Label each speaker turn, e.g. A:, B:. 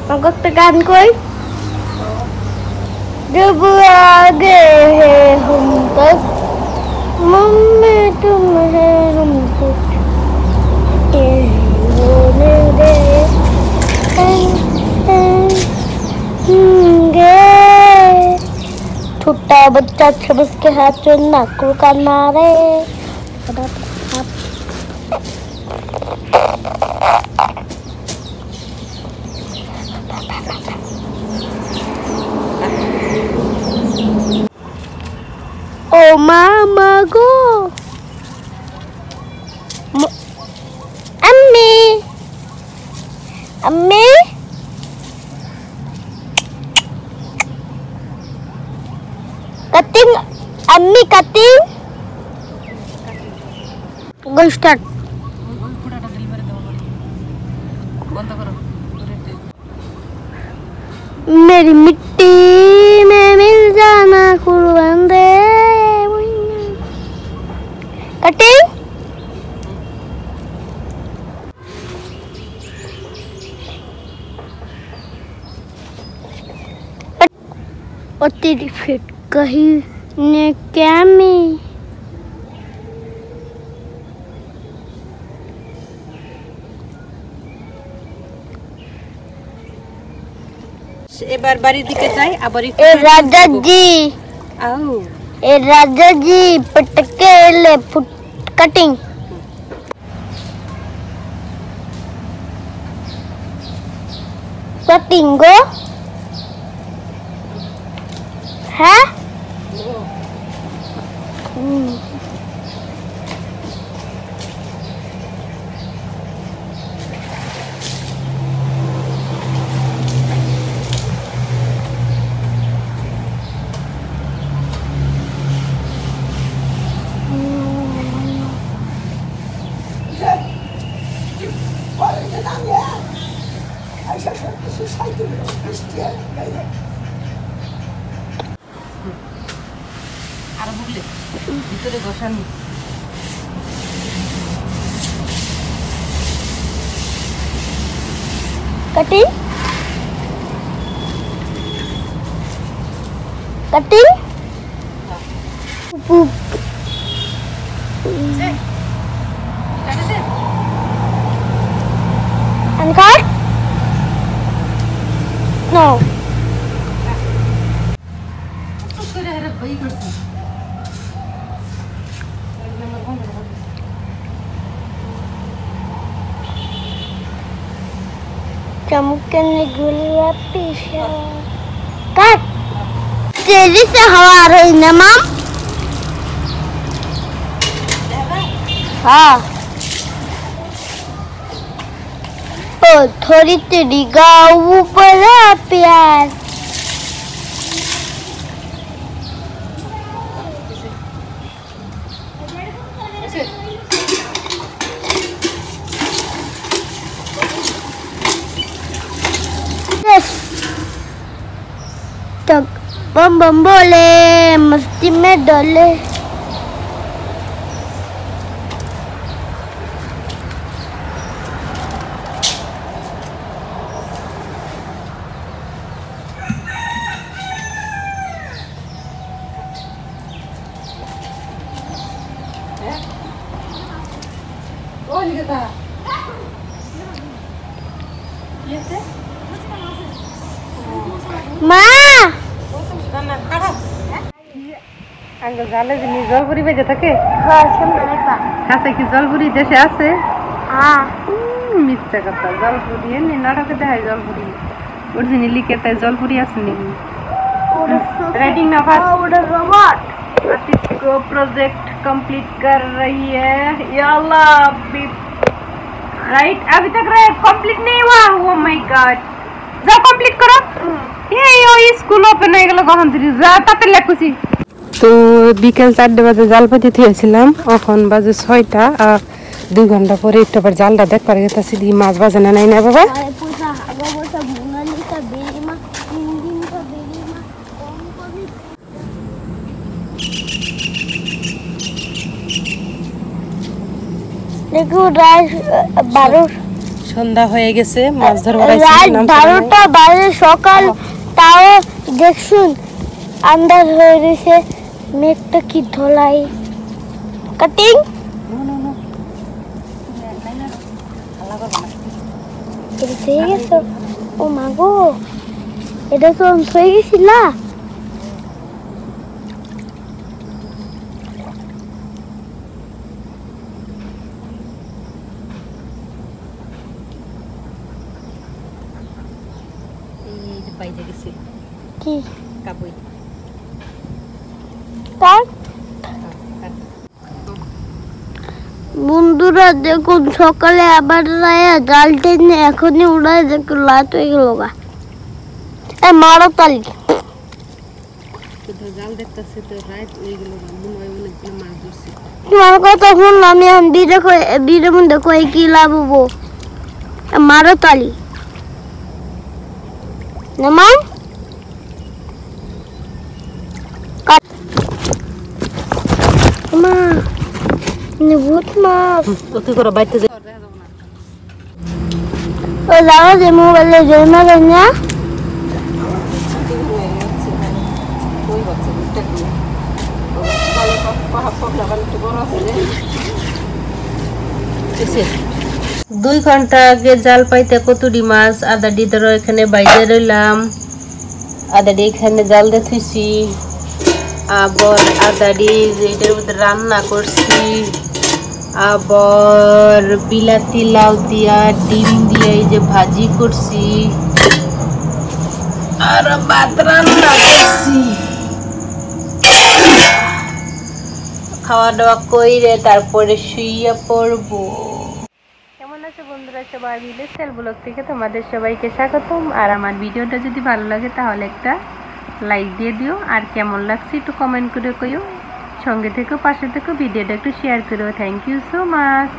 A: Aku tekan koi. जब आगे है हम तक मम्मी तुम है हम कुछ होने दे छोटा बच्चा 26 के हाथ में नाकू का नारे Oh mama go Ammi Ammi Cutting Ammi cutting Go start मेरी मिट्टी में मिल जाना कुर्बान दे कटिंग और तेरी फिट कहीं ने क्या में
B: এবার বাড়ি দিকে যাই আবার
A: ए राजा जी
B: आओ
A: ए राजा जी पटके ले फुट कटिंग कटिंग गो है
B: আর বুঝলে ভিতরে বসানো
A: cutting cutting and cut no चमकने गुलाबी कट तेजी से हवा आ रही ना माम हाँ ओ थोड़ी तेरी गाँव बड़ा प्यार तक बम बम बोले मस्ती में डोले माँ
B: আঙ্গুল জালে জিনিস জলপুরি বেজে থাকে
A: हाँ सुन
B: কাছে কি জলপুরি দেশে আছে
A: हाँ
B: মিথ্যা কথা জলপুরি এমনি নাটকে দেখায় জলপুরি অরিজিনালি কেটে জলপুরি আছে নি राइटिंग ना फर्स्ट
A: रोबोट
B: आतिश को प्रोजेक्ट कंप्लीट कर रही है या अल्लाह अभी राइट अभी तक कंप्लीट नहीं हुआ ओह माय गॉड जाओ कंप्लीट करो ये स्कूल ओपन হয়ে গেল কখন থেকে যা তাতে লেখুছি তো বিকেল 4টা বাজে জাল পাতি থিয়েছিলাম এখন বাজে 6টা 2 ঘন্টা পরে একটু আবার জালটা দেখবার গেতাছি দি মাছ বাজে না নাই না বাবা देखो रात 12
C: সন্ধ্যা হয়ে গেছে, মাছ ধরবার
A: রাত 12টা বাজে সকাল, তাও দেখছুন আন্দাজ হয়ে গেছে, মেঘটা কি ধোলাই। কাটিং হয়ে গেছে। ও মা গো, এটা তো হয়ে গেছিল। কি বন্ধুরা দেখুন, সকালে আবার জাল টেনে এখনই উড়ায়, দেখুন লাইট হয়ে গেল গা। মারো তালি তোমার কথা শুনলাম, আমি বীরের মধ্যে কই কি লাভ হবো। মারো তালি নামাও। মা বহুত মাছ ওই যাও যে মোবাইলে জমা দেয় না।
C: দুই ঘন্টা আগে জাল পাইতে কতুরি মাছ আদাডি ধরো এখানে বাইরে রইলাম, আদাডি এখানে জাল দিয়ে থুইছি, আবার আদাডি এটার মধ্যে রান্না করছি, আবার বিলাতি লাউ দিয়া ডিম দিয়ে এই যে ভাজি করছি, আর ভাত রান্না করছি। খাওয়া দাওয়া কইরে তারপরে শুইয়া পড়বো। কেমন আছে বন্ধুরা সবাই মিলে সেল ব্লগ থেকে তোমাদের সবাইকে স্বাগতম। আর আমার ভিডিওটা যদি ভালো লাগে তাহলে একটা লাইক দিয়ে দিও, আর কেমন লাগছে একটু কমেন্ট করে কইও, সঙ্গে থেকো পাশে থেকো, ভিডিওটা একটু শেয়ার করো। Thank you so much.